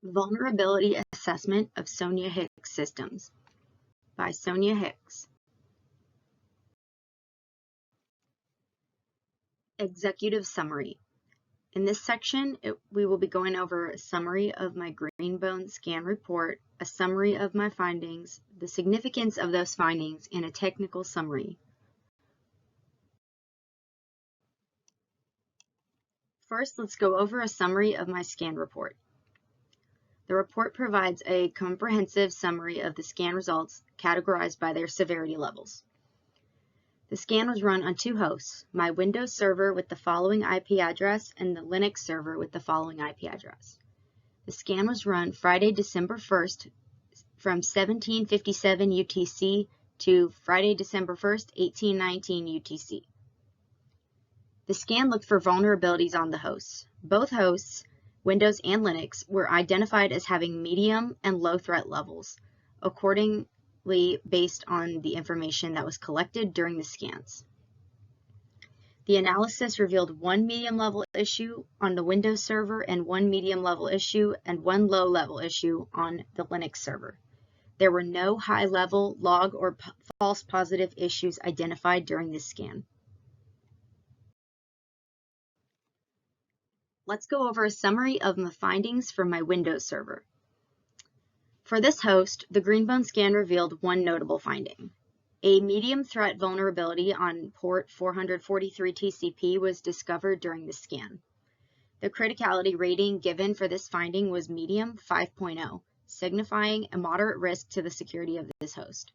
Vulnerability Assessment of Sonia Hicks Systems by Sonia Hicks. Executive Summary. In this section, we will be going over a summary of my Greenbone scan report, a summary of my findings, the significance of those findings, and a technical summary. First, let's go over a summary of my scan report. The report provides a comprehensive summary of the scan results categorized by their severity levels. The scan was run on two hosts, my Windows server with the following IP address and the Linux server with the following IP address. The scan was run Friday, December 1st from 1757 UTC to Friday, December 1st, 1819 UTC. The scan looked for vulnerabilities on the hosts. Both hosts, Windows and Linux, were identified as having medium and low threat levels, accordingly based on the information that was collected during the scans. The analysis revealed one medium level issue on the Windows server and one medium level issue and one low level issue on the Linux server. There were no high level log or false positive issues identified during this scan. Let's go over a summary of the findings from my Windows server. For this host, the Greenbone scan revealed one notable finding. A medium threat vulnerability on port 443 TCP was discovered during the scan. The criticality rating given for this finding was medium 5.0, signifying a moderate risk to the security of this host.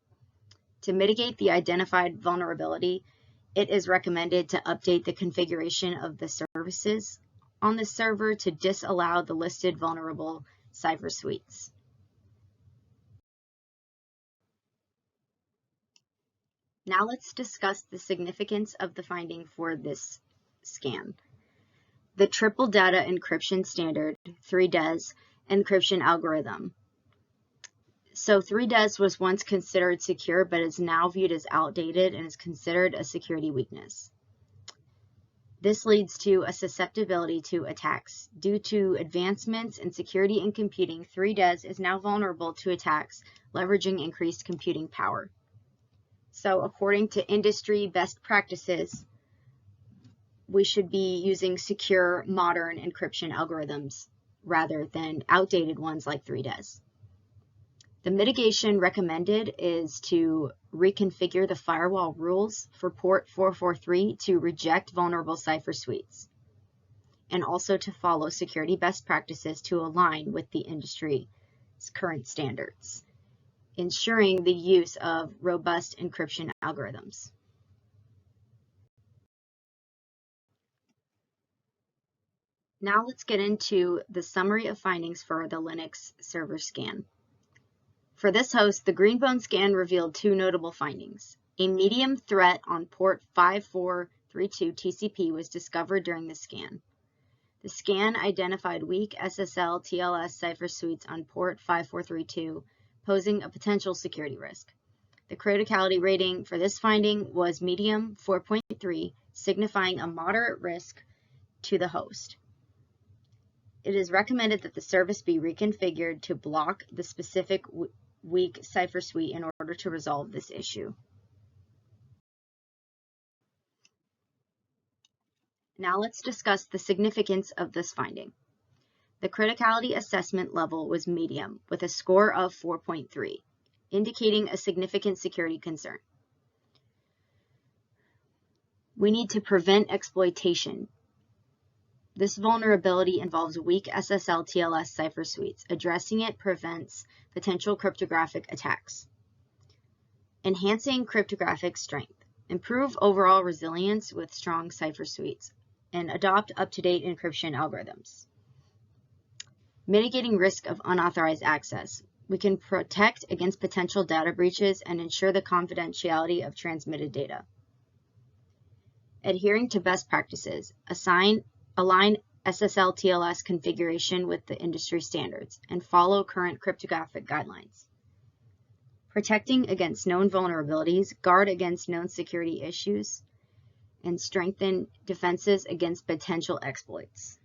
To mitigate the identified vulnerability, it is recommended to update the configuration of the services on the server to disallow the listed vulnerable cipher suites. Now let's discuss the significance of the finding for this scan. The Triple Data Encryption Standard, 3DES, encryption algorithm. So 3DES was once considered secure, but is now viewed as outdated and is considered a security weakness. This leads to a susceptibility to attacks. Due to advancements in security and computing, 3DES is now vulnerable to attacks, leveraging increased computing power. So according to industry best practices, we should be using secure, modern encryption algorithms rather than outdated ones like 3DES. The mitigation recommended is to reconfigure the firewall rules for port 443 to reject vulnerable cipher suites, and also to follow security best practices to align with the industry's current standards, ensuring the use of robust encryption algorithms. Now let's get into the summary of findings for the Linux server scan. For this host, the Greenbone scan revealed two notable findings. A medium threat on port 5432 TCP was discovered during the scan. The scan identified weak SSL TLS cipher suites on port 5432, posing a potential security risk. The criticality rating for this finding was medium 4.3, signifying a moderate risk to the host. It is recommended that the service be reconfigured to block the specific weak cipher suite in order to resolve this issue. Now let's discuss the significance of this finding. The criticality assessment level was medium with a score of 4.3, indicating a significant security concern. We need to prevent exploitation. This vulnerability involves weak SSL TLS cipher suites. Addressing it prevents potential cryptographic attacks. Enhancing cryptographic strength. Improve overall resilience with strong cipher suites, and adopt up-to-date encryption algorithms. Mitigating risk of unauthorized access. We can protect against potential data breaches and ensure the confidentiality of transmitted data. Adhering to best practices. Align SSL TLS configuration with the industry standards and follow current cryptographic guidelines. Protecting against known vulnerabilities, guard against known security issues, and strengthen defenses against potential exploits.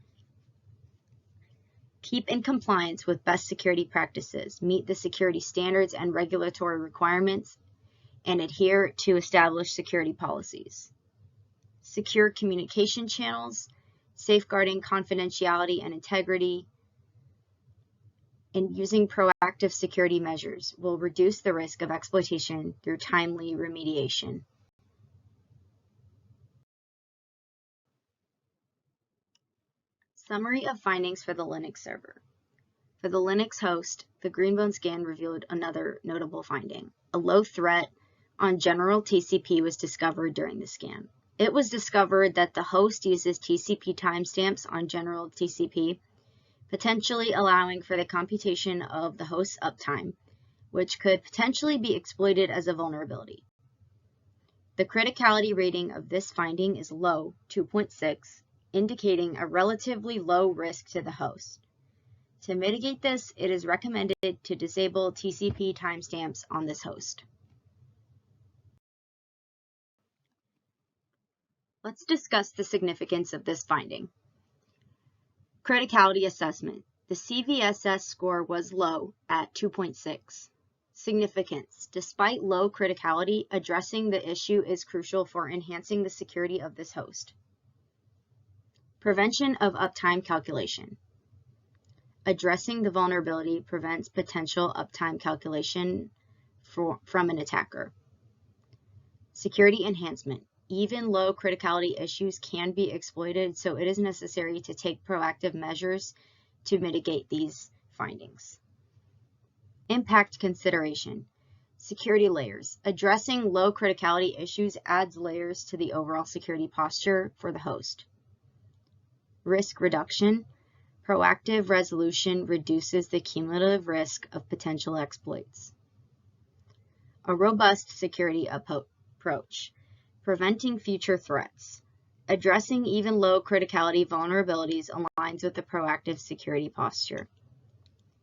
keep in compliance with best security practices, meet the security standards and regulatory requirements, and adhere to established security policies. Secure communication channels, safeguarding confidentiality and integrity, and using proactive security measures will reduce the risk of exploitation through timely remediation. Summary of findings for the Linux server. For the Linux host, the Greenbone scan revealed another notable finding. A low threat on general TCP was discovered during the scan. It was discovered that the host uses TCP timestamps on general TCP, potentially allowing for the computation of the host's uptime, which could potentially be exploited as a vulnerability. The criticality rating of this finding is low, 2.6, indicating a relatively low risk to the host. To mitigate this, it is recommended to disable TCP timestamps on this host. Let's discuss the significance of this finding. Criticality assessment. The CVSS score was low at 2.6. Significance. Despite low criticality, addressing the issue is crucial for enhancing the security of this host. Prevention of uptime calculation. Addressing the vulnerability prevents potential uptime calculation from an attacker. Security enhancement. Even low criticality issues can be exploited, so it is necessary to take proactive measures to mitigate these findings. Impact consideration. Security layers. Addressing low criticality issues adds layers to the overall security posture for the host. Risk reduction. Proactive resolution reduces the cumulative risk of potential exploits. A robust security approach. Preventing future threats. Addressing even low criticality vulnerabilities aligns with the proactive security posture.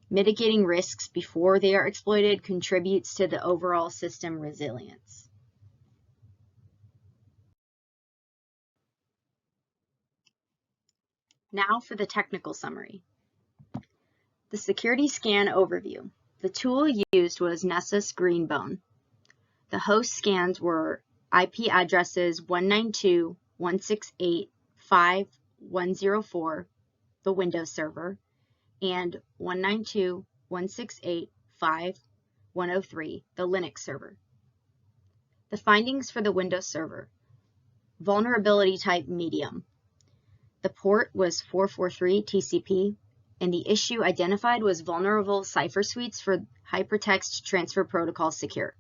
Mitigating risks before they are exploited contributes to the overall system resilience. Now for the technical summary. The security scan overview. The tool used was Nessus Greenbone. The host scans were IP addresses 192.168.5.104, the Windows server, and 192.168.5.103, the Linux server. The findings for the Windows server. Vulnerability type medium. The port was 443 TCP, and the issue identified was vulnerable cipher suites for Hypertext Transfer Protocol Secure.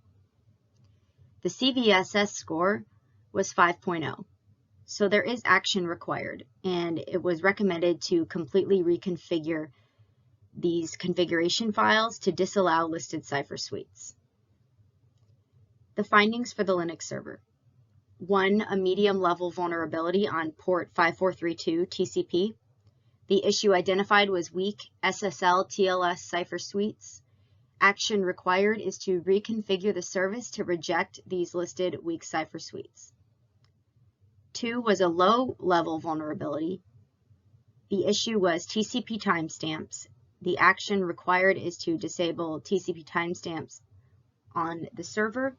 The CVSS score was 5.0, so there is action required, and it was recommended to completely reconfigure these configuration files to disallow listed cipher suites. The findings for the Linux server. 1. A medium-level vulnerability on port 5432 TCP. The issue identified was weak SSL TLS cipher suites. Action required is to reconfigure the service to reject these listed weak cipher suites. 2 was a low-level vulnerability. The issue was TCP timestamps. The action required is to disable TCP timestamps on the server.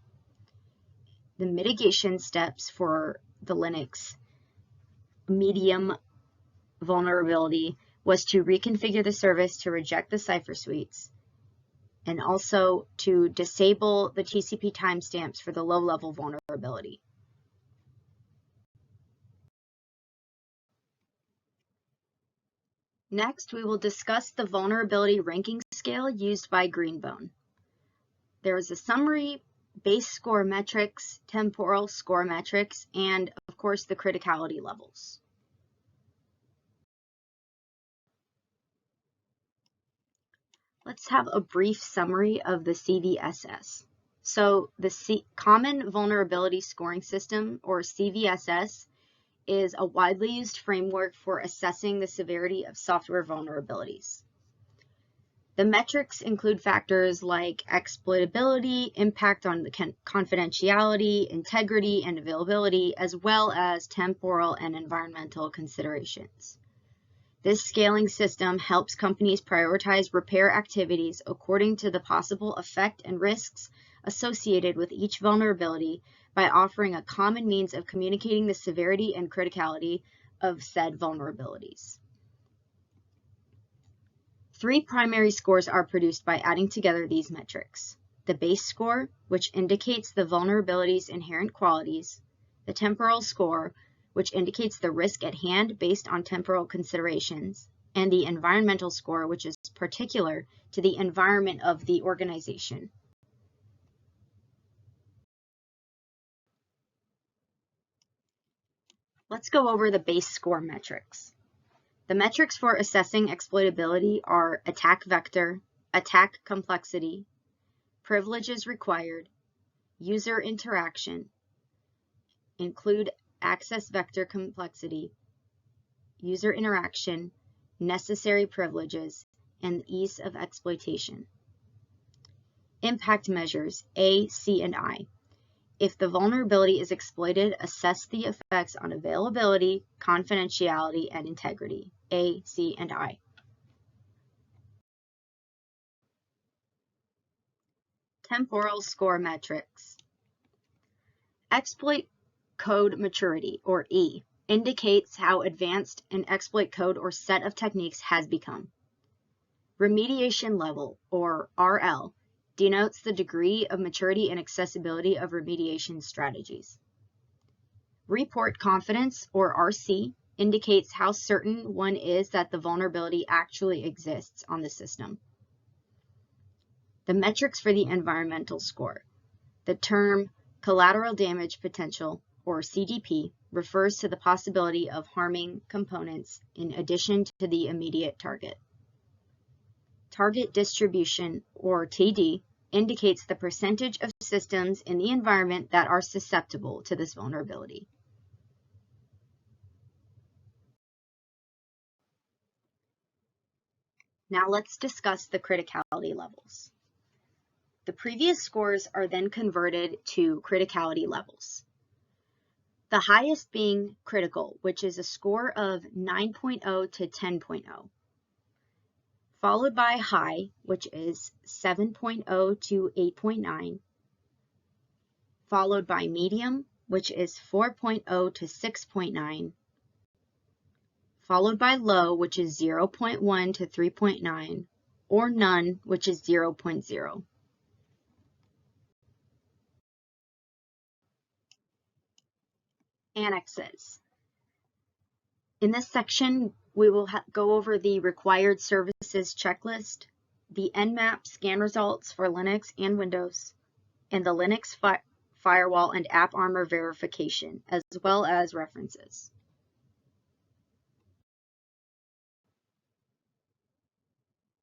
The mitigation steps for the Linux medium vulnerability was to reconfigure the service to reject the cipher suites, and also to disable the TCP timestamps for the low-level vulnerability. Next, we will discuss the vulnerability ranking scale used by Greenbone. There is a summary, base score metrics, temporal score metrics, and of course the criticality levels. Let's have a brief summary of the CVSS. So the Common Vulnerability Scoring System, or CVSS, is a widely used framework for assessing the severity of software vulnerabilities. The metrics include factors like exploitability, impact on the confidentiality, integrity, and availability, as well as temporal and environmental considerations. This scaling system helps companies prioritize repair activities according to the possible effect and risks associated with each vulnerability by offering a common means of communicating the severity and criticality of said vulnerabilities. 3 primary scores are produced by adding together these metrics: the base score, which indicates the vulnerability's inherent qualities, the temporal score, which indicates the risk at hand based on temporal considerations, and the environmental score, which is particular to the environment of the organization. Let's go over the base score metrics. The metrics for assessing exploitability are attack vector, attack complexity, privileges required, user interaction, include access vector complexity, user interaction, necessary privileges, and ease of exploitation. Impact measures A, C, and I. If the vulnerability is exploited, assess the effects on availability, confidentiality, and integrity. A, C, and I. Temporal score metrics. Exploit code maturity, or E, indicates how advanced an exploit code or set of techniques has become. Remediation level, or RL, denotes the degree of maturity and accessibility of remediation strategies. Report confidence, or RC, indicates how certain one is that the vulnerability actually exists on the system. The metrics for the environmental score. The term collateral damage potential, or CDP, refers to the possibility of harming components in addition to the immediate target. Target distribution, or TD, indicates the percentage of systems in the environment that are susceptible to this vulnerability. Now let's discuss the criticality levels. The previous scores are then converted to criticality levels. The highest being critical, which is a score of 9.0 to 10.0. Followed by high, which is 7.0 to 8.9. Followed by medium, which is 4.0 to 6.9. Followed by low, which is 0.1 to 3.9, or none, which is 0.0. Annexes. In this section, we will go over the required services checklist, the Nmap scan results for Linux and Windows, and the Linux firewall and AppArmor verification, as well as references.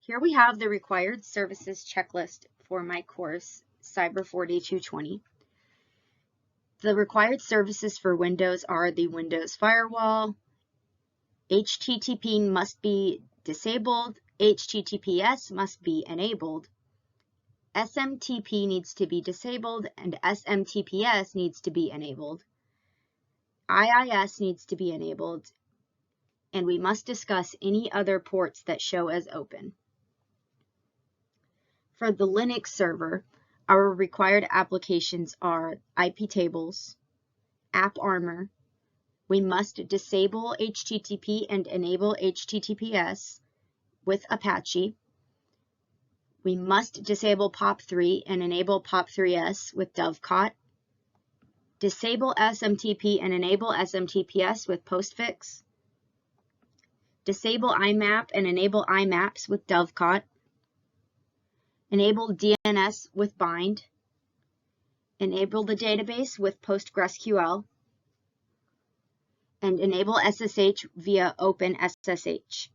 Here we have the required services checklist for my course, Cyber 4220. The required services for Windows are the Windows Firewall, HTTP must be disabled, HTTPS must be enabled, SMTP needs to be disabled, and SMTPS needs to be enabled. IIS needs to be enabled, and we must discuss any other ports that show as open. For the Linux server, our required applications are iptables, AppArmor. We must disable HTTP and enable HTTPS with Apache. We must disable POP3 and enable POP3S with Dovecot. Disable SMTP and enable SMTPS with Postfix. Disable IMAP and enable IMAPs with Dovecot. Enable DNS with Bind. Enable the database with PostgreSQL. And enable SSH via OpenSSH.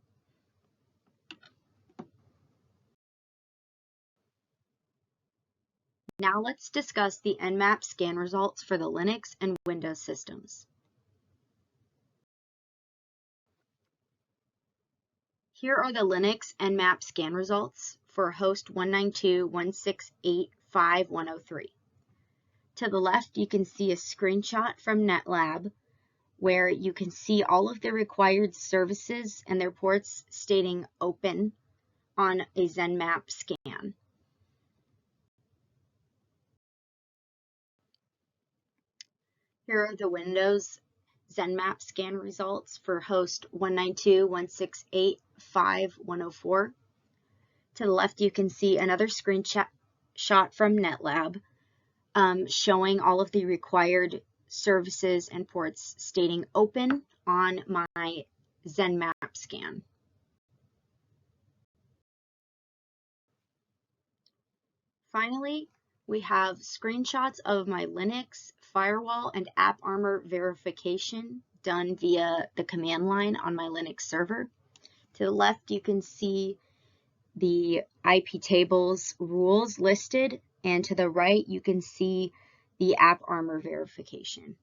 Now let's discuss the Nmap scan results for the Linux and Windows systems. Here are the Linux Nmap scan results for host 192.168.5.103. To the left, you can see a screenshot from NetLab where you can see all of the required services and their ports stating open on a ZenMap scan. Here are the Windows ZenMap scan results for host 192.168.5.104. To the left, you can see another screenshot from NetLab showing all of the required services and ports stating open on my ZenMap scan. Finally, we have screenshots of my Linux firewall and AppArmor verification done via the command line on my Linux server. To the left, you can see the IP tables rules listed, and to the right, you can see the AppArmor verification.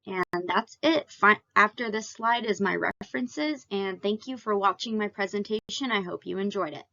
And that's it. After this slide is my references, and thank you for watching my presentation. I hope you enjoyed it.